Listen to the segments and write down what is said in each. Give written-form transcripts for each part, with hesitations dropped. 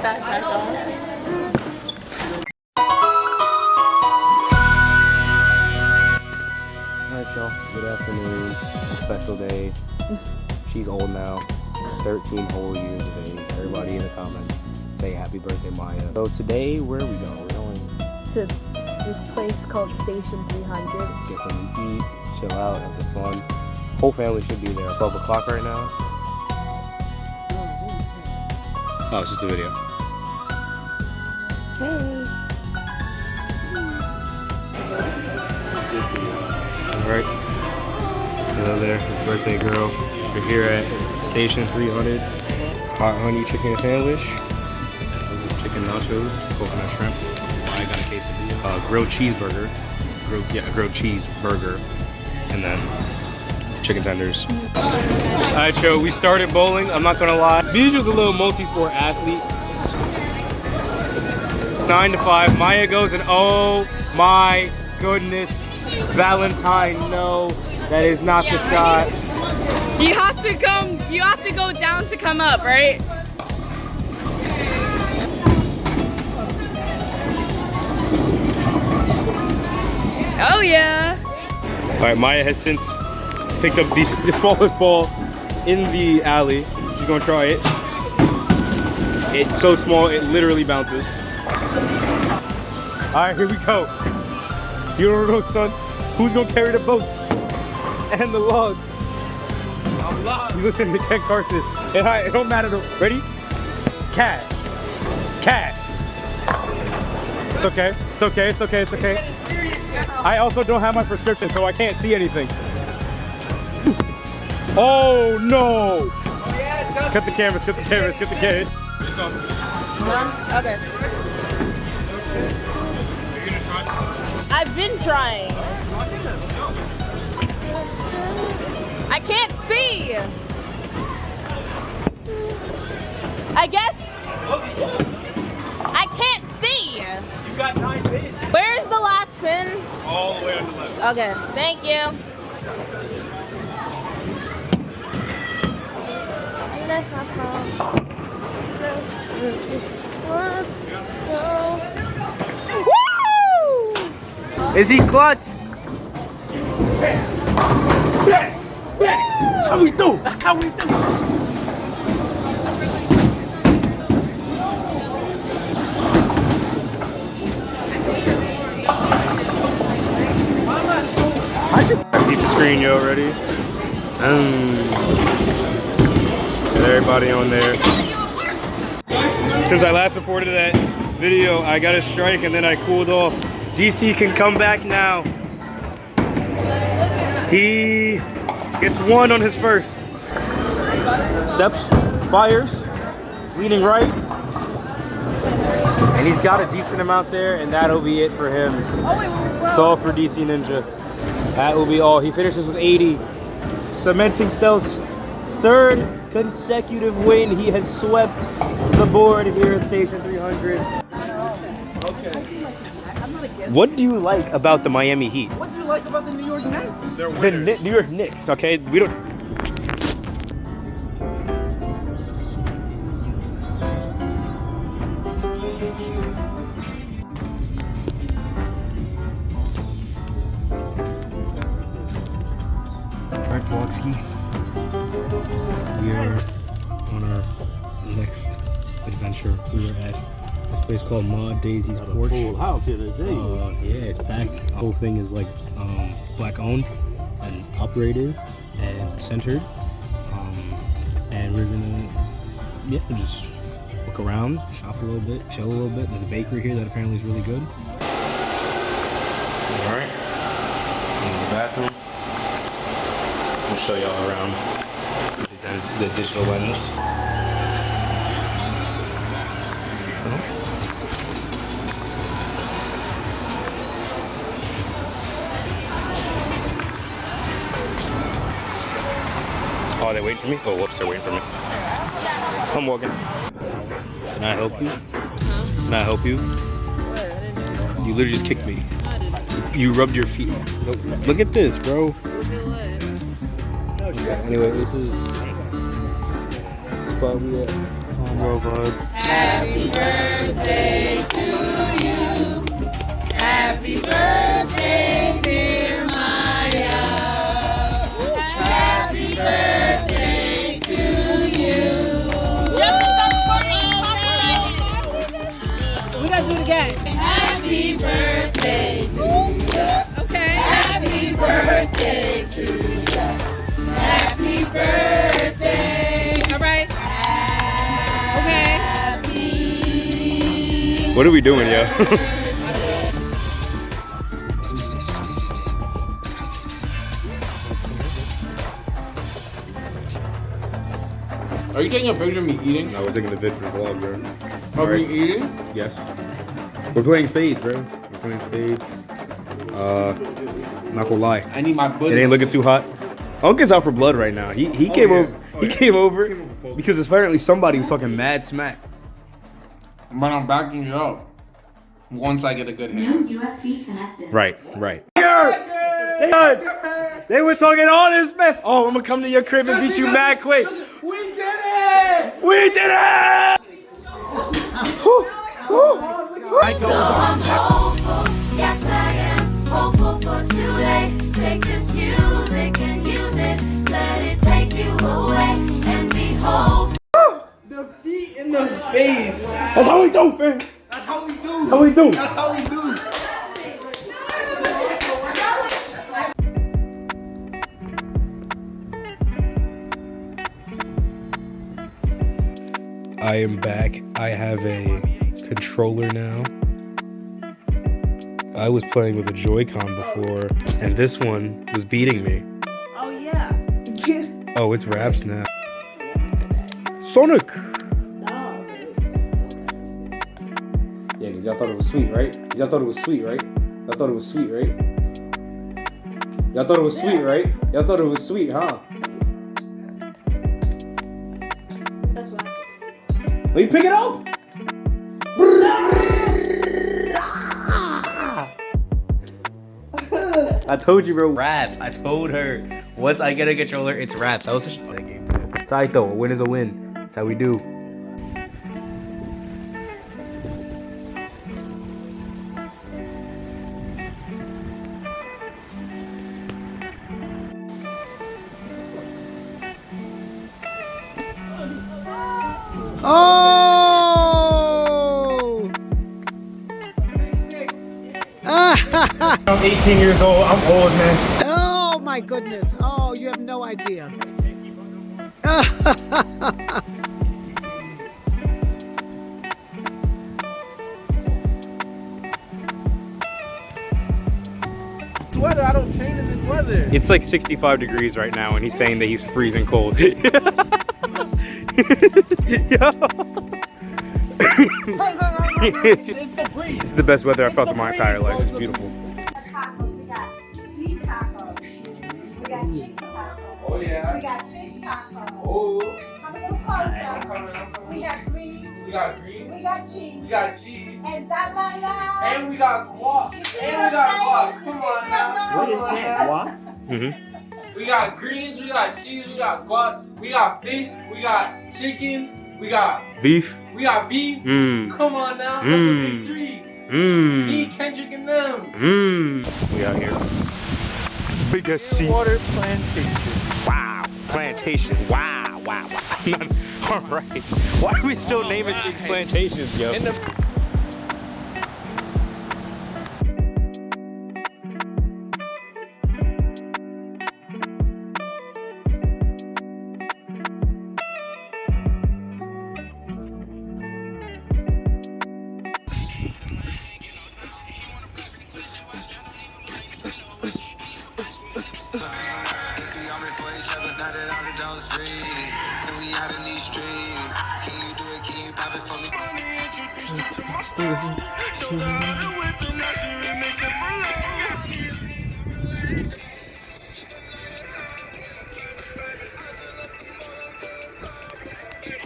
backpack on. Alright y'all, good afternoon. Special day. She's old now. 13 whole years of age. Everybody in the comments say happy birthday, Maya. So today, where are we going? We're going To this place called Station 300. to get something to eat, chill out, have some fun. Whole family should be there. 12 o'clock right now. Oh, it's just a video. Hey. Alright. Hello there, his birthday girl. We're here at Station 300. Hot honey chicken sandwich. Those are chicken nachos, coconut shrimp. I got a quesadilla. Grilled cheeseburger. Grilled cheeseburger. And then chicken tenders. Alright, Joe, we started bowling. I'm not gonna lie. Biju's a little multi-sport athlete. 9 to 5. Maya goes and oh my goodness. Valentine, no. That is not the shot. You have to go down to come up, right? Oh yeah. Alright, Maya has since picked up the smallest ball in the alley. She's gonna try it. It's so small, it literally bounces. Alright, here we go. You don't know, son. Who's gonna carry the boats and the logs? I'm lost. You listen to Ken Carson. It don't matter though. Ready? Cash. Cash. It's okay. It's okay. It's okay. It's okay. I also don't have my prescription, so I can't see anything. Oh no! Cut the cameras. Cut the cameras. Cut the cameras. It's on. Okay. I've been trying. I can't see. I guess I can't see. You got 9 pins. Where's the last pin? All the way on the left. Okay, thank you. Woo! Is he clutch? That's how we do. That's how we do. Keep the screen, yo, ready? Get everybody on there. Since I last reported that video, I got a strike and then I cooled off. DC can come back now. He gets 1 on his first. Steps, fires, he's leaning right. And he's got a decent amount there, and that'll be it for him. It's all for DC Ninja. That will be all. He finishes with 80. Cementing Stealth's 3rd consecutive win. He has swept the board here at Station 300. What do you like about the Miami Heat? What do you like about the New York Knicks? They're winners. The New York Knicks, okay? We don't... Alright, Vlogski. We are on our next adventure. We were at this place called Ma Daisy's Porch. How could it be? Yeah, it's packed. The whole thing is like, it's black owned and operated and centered. And we're gonna, just look around, shop a little bit, chill a little bit. There's a bakery here that apparently is really good. Alright, in the bathroom. I'll show y'all around the digital lens. Oh, are they waiting for me? Oh, whoops, they're waiting for me. I'm walking. Can I help you? Can I help you? You literally just kicked me. You rubbed your feet. Look at this, bro. Anyway, this is spot we at. Bro, bud. Happy birthday to you. Happy birthday, dear Maya. Happy birthday to you. We gotta do it again. Happy birthday to you. Okay. Happy birthday to you. Happy birthday. All right. Okay. What are we doing, yo? Are you taking a picture of me eating? No, we're taking a vid for the vlog, bro. Are we eating? Yes. We're playing spades, bro. We're playing spades. Not gonna lie. I need my It buddies. ain't looking too hot. Uncle's out for blood right now. He came over. He came over because apparently somebody was talking mad smack. But I'm backing it up. Once I get a good hand. New USB connected. Right. They were talking all this mess. Oh, I'm gonna come to your crib and beat you mad quick. We did it! We did it! I'm hopeful, yes I am hopeful for today. Take this music and use it, let it take you away and be hopeful. The feet in the face. That's how we do, fam. That's how we do. How we do? That's how we do. I am back. I have a controller now. I was playing with a Joy-Con before, and this one was beating me. Oh yeah. Oh, it's Raps now. Sonic! Yeah, because y'all thought it was sweet, right? Y'all thought it was sweet, right? Y'all thought it was sweet, right? Y'all thought it was sweet, right? Y'all thought it was sweet, huh? That's what I said. Let me pick it up! I told you, bro. Raps. I told her. Once I get a controller, it's Raps. That was such a that game too. It's alright though. A win is a win. That's how we do. Oh! I'm 18 years old. I'm old, man. Oh my goodness. Oh, you have no idea. Weather, I don't train in this weather. It's like 65 degrees right now, and he's saying that he's freezing cold. Yo. It's the breeze. This is the best weather I've felt in my entire life. It's beautiful. Tacos, we got beef tacos, we got chicken tacos, Oh yeah. we got fish tacos. Oh. How many tacos? We got green, We got green. we got cheese, We got cheese. and salad. And we got guac. You see And what we got I'm guac. saying? You Come see on what now. I'm Come doing? on now. We got greens, we got cheese, we got guac, we got fish, we got chicken, we got Beef. beef. Mmm. Come on now. That's a big three. Me, Mmm. Kendrick, and them. Mmm. We out here. Biggest sea. Water plantation. Wow. Plantation. Wow. Wow. All right. Why are we still naming things plantations, yo?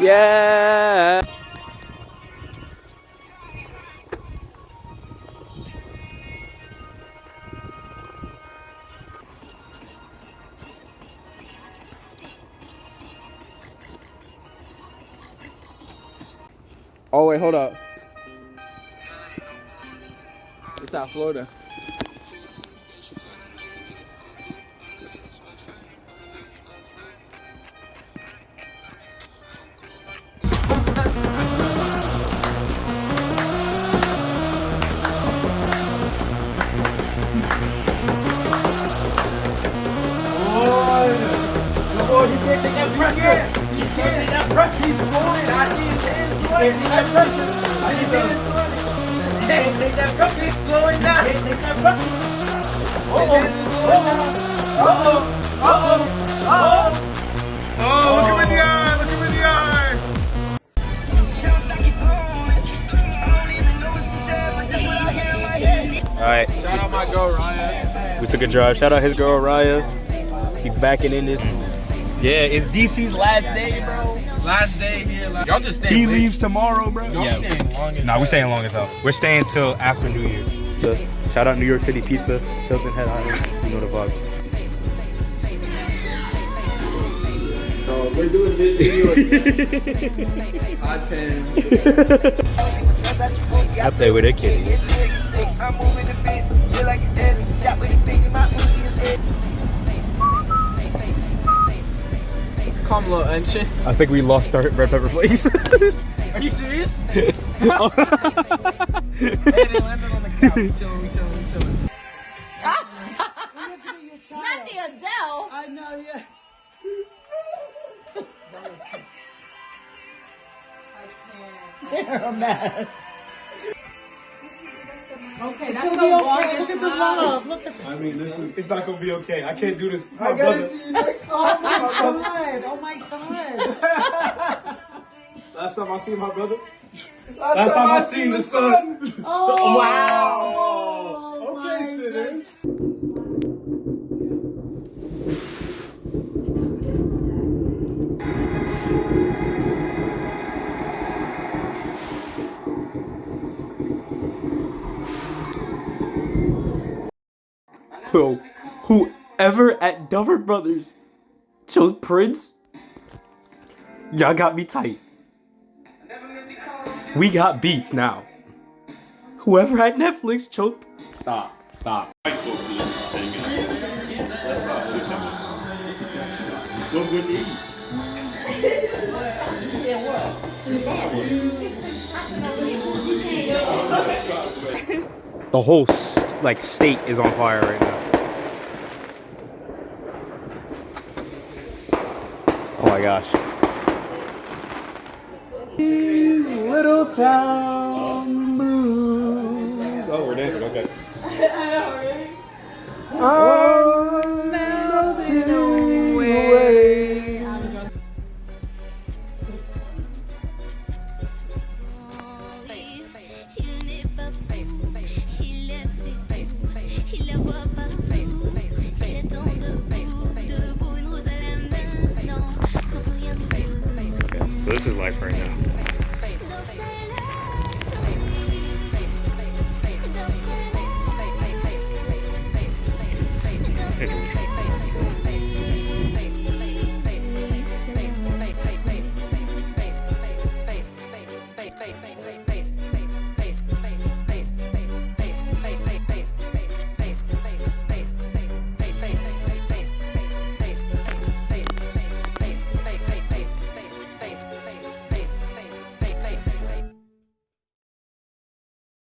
Yeah. Oh wait, hold up. It's South Florida. Oh, you can't take that pressure. You can't take that pressure. He's going. I see his hands sweating. Can't take that pressure. I see his hands sweating. You can't take that pressure. He's slowing down. You can't take that pressure. Oh, look him in the eye. Look him in the eye. All right. Shout out my girl Ryan. We took a drive. Shout out his girl Raya. He's backing in this. Yeah, it's DC's last day, bro. Last day here. Y'all just stay. He leaves tomorrow, bro. Y'all staying long as Nah, we staying long as hell. We're staying till after New Year's. So, shout out New York City Pizza, Hilton Head Island. You know the vibes. So we're doing this video again. iPad. I play with a kid. Come a little anxious. I think we lost our red pepper flakes. Are you serious? Hey, they landed on the couch. We chilling. Not the Adele. I know, yeah. They're a mess. Okay, It's that's gonna the be okay. longest Look at the line. love. Look at I mean, it's not gonna be okay. I can't do this. I gotta see you next Oh time. my god. Oh my god. Last time I seen my brother. Last time I seen the sun. Oh, Wow. Oh, Okay, my sinners. Bro, whoever at Dover Brothers chose Prince, y'all got me tight. We got beef now. Whoever at Netflix chose. Stop. The whole state is on fire right now. Oh my gosh. These little town blues. Oh, we're dancing. Okay. Oh, melting away. So this is life right now.